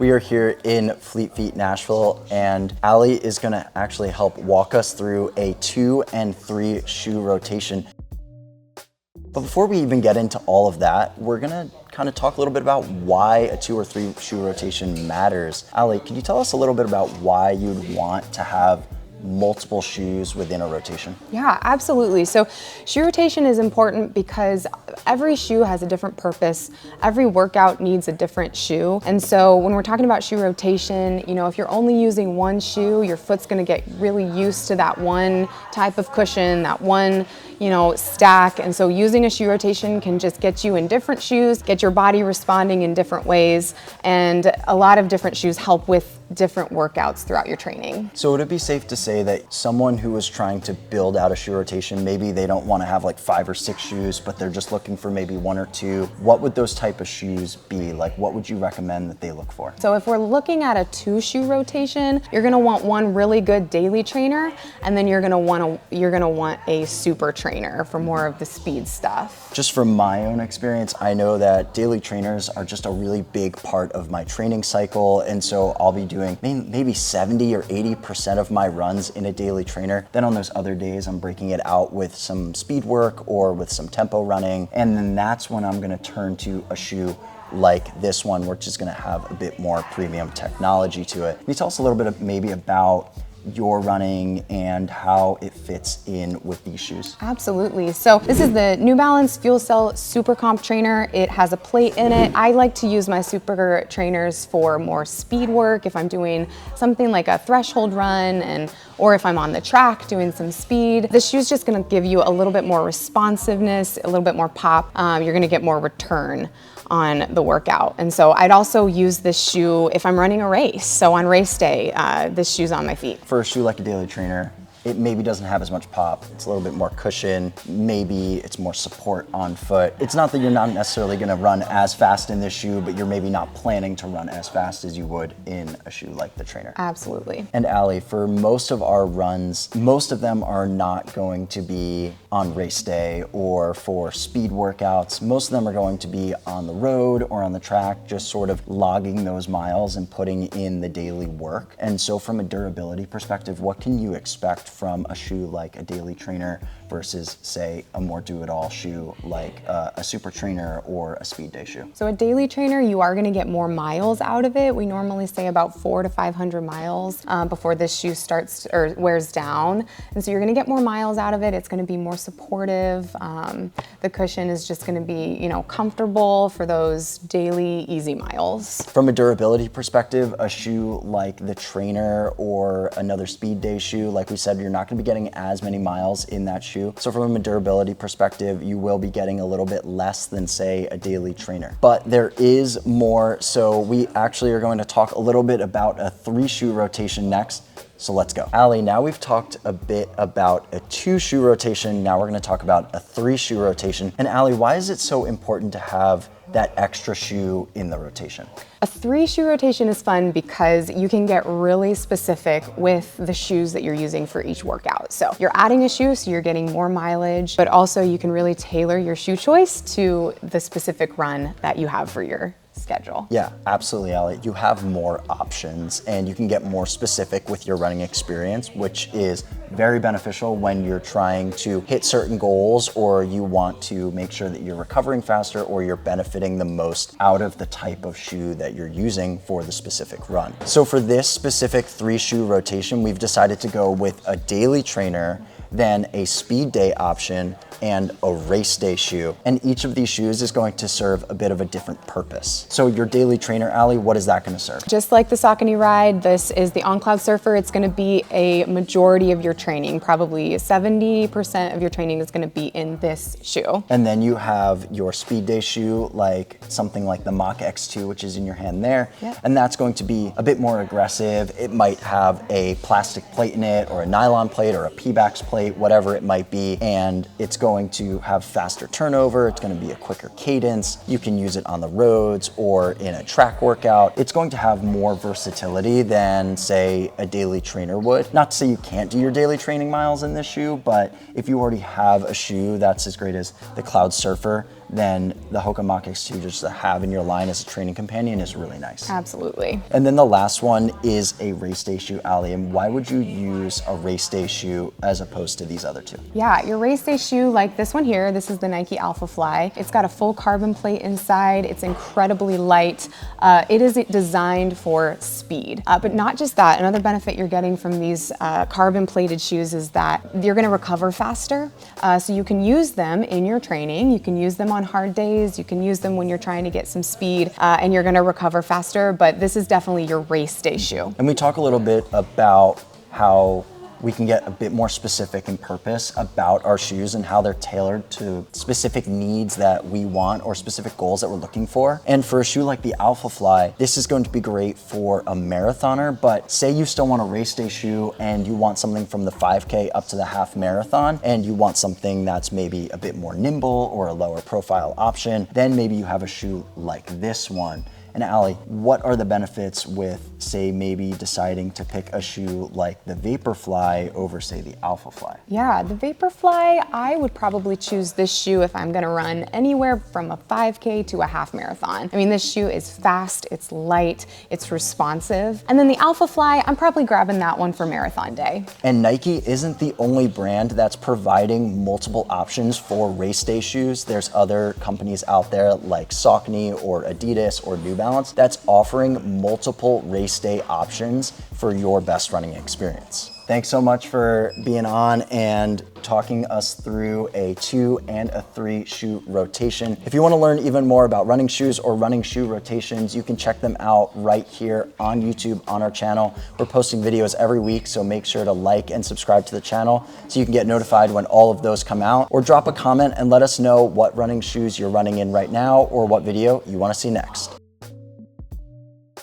We are here in Fleet Feet, Nashville, and Ali is gonna actually help walk us through a 2 and 3 shoe rotation. But before we even get into all of that, we're gonna kind of talk a little bit about why a 2 or 3 shoe rotation matters. Ali, can you tell us a little bit about why you'd want to have multiple shoes within a rotation? Yeah, absolutely. So shoe rotation is important because every shoe has a different purpose. Every workout needs a different shoe. And so when we're talking about shoe rotation, if you're only using one shoe, your foot's gonna get really used to that one type of cushion, that one stack. And so using a shoe rotation can just get you in different shoes, get your body responding in different ways. And a lot of different shoes help with different workouts throughout your training. So would it be safe to say that someone who is trying to build out a shoe rotation, maybe they don't want to have like 5 or 6 shoes, but they're just looking for maybe 1 or 2, what would those type of shoes be? Like, what would you recommend that they look for? So if we're looking at a 2 shoe rotation, you're gonna want one really good daily trainer, and then you're gonna want a super trainer for more of the speed stuff. Just from my own experience, I know that daily trainers are just a really big part of my training cycle, and so I'll be doing maybe 70 or 80% of my runs in a daily trainer. Then on those other days, I'm breaking it out with some speed work or with some tempo running, and then that's when I'm gonna turn to a shoe like this one, which is gonna have a bit more premium technology to it. Can you tell us a little bit maybe about your running and how it fits in with these shoes? Absolutely. So this is the New Balance FuelCell Super Comp Trainer. It has a plate in it. I like to use my super trainers for more speed work if I'm doing something like a threshold run or if I'm on the track doing some speed. The shoe's just gonna give you a little bit more responsiveness, a little bit more pop. You're gonna get more return on the workout. And so I'd also use this shoe if I'm running a race. So on race day, this shoe's on my feet. For a shoe like a daily trainer, it maybe doesn't have as much pop. It's a little bit more cushion. Maybe it's more support on foot. It's not that you're not necessarily gonna run as fast in this shoe, but you're maybe not planning to run as fast as you would in a shoe like the trainer. Absolutely. And Ali, for most of our runs, most of them are not going to be on race day or for speed workouts. Most of them are going to be on the road or on the track, just sort of logging those miles and putting in the daily work. And so from a durability perspective, what can you expect from a shoe like a daily trainer versus, say, a more do-it-all shoe like a super trainer or a speed day shoe? So a daily trainer, you are gonna get more miles out of it. We normally say about 400 to 500 miles before this shoe starts or wears down. And so you're gonna get more miles out of it. It's gonna be more supportive. The cushion is just gonna be, comfortable for those daily easy miles. From a durability perspective, a shoe like the trainer or another speed day shoe, like we said, you're not gonna be getting as many miles in that shoe. So from a durability perspective, you will be getting a little bit less than, say, a daily trainer. But there is more, so we actually are going to talk a little bit about a 3 shoe rotation next. So let's go. Ali, now we've talked a bit about a 2 shoe rotation. Now we're gonna talk about a 3 shoe rotation. And Ali, why is it so important to have that extra shoe in the rotation? A 3 shoe rotation is fun because you can get really specific with the shoes that you're using for each workout. So you're adding a shoe, so you're getting more mileage, but also you can really tailor your shoe choice to the specific run that you have for your schedule. Yeah, absolutely, Ali. You have more options and you can get more specific with your running experience, which is very beneficial when you're trying to hit certain goals or you want to make sure that you're recovering faster or you're benefiting the most out of the type of shoe that you're using for the specific run. So for this specific 3 shoe rotation, we've decided to go with a daily trainer, then a speed day option, and a race day shoe. And each of these shoes is going to serve a bit of a different purpose. So your daily trainer, Ali, what is that gonna serve? Just like the Saucony Ride, this is the On Cloud Surfer. It's gonna be a majority of your training. Probably 70% of your training is gonna be in this shoe. And then you have your speed day shoe, like something like the Mach X2, which is in your hand there. Yep. And that's going to be a bit more aggressive. It might have a plastic plate in it or a nylon plate or a Pebax plate, whatever it might be. And it's going to have faster turnover. It's going to be a quicker cadence. You can use it on the roads or in a track workout. It's going to have more versatility than, say, a daily trainer would. Not to say you can't do your daily training miles in this shoe, but if you already have a shoe that's as great as the Cloud Surfer, then the Hoka Mach X2 just to have in your line as a training companion is really nice. Absolutely. And then the last one is a race day shoe, Ali. And why would you use a race day shoe as opposed to these other two? Yeah, your race day shoe like this one here, this is the Nike Alpha Fly. It's got a full carbon plate inside. It's incredibly light. It is designed for speed. But not just that, another benefit you're getting from these carbon plated shoes is that you're gonna recover faster. So you can use them in your training. You can use them on hard days. You can use them when you're trying to get some speed and you're gonna recover faster. But this is definitely your race day shoe. And we talk a little bit about how we can get a bit more specific in purpose about our shoes and how they're tailored to specific needs that we want or specific goals that we're looking for. And for a shoe like the Alpha Fly, this is going to be great for a marathoner, but say you still want a race day shoe and you want something from the 5K up to the half marathon, and you want something that's maybe a bit more nimble or a lower profile option, then maybe you have a shoe like this one. And Ali, what are the benefits with, say, maybe deciding to pick a shoe like the Vaporfly over, say, the Alpha Fly? Yeah, the Vaporfly, I would probably choose this shoe if I'm gonna run anywhere from a 5K to a half marathon. I mean, this shoe is fast, it's light, it's responsive. And then the Alpha Fly, I'm probably grabbing that one for marathon day. And Nike isn't the only brand that's providing multiple options for race day shoes. There's other companies out there like Saucony or Adidas or New Balance that's offering multiple race day options for your best running experience. Thanks so much for being on and talking us through a 2 and a 3 shoe rotation. If you want to learn even more about running shoes or running shoe rotations, you can check them out right here on YouTube on our channel. We're posting videos every week, so make sure to like and subscribe to the channel so you can get notified when all of those come out, or drop a comment and let us know what running shoes you're running in right now or what video you want to see next.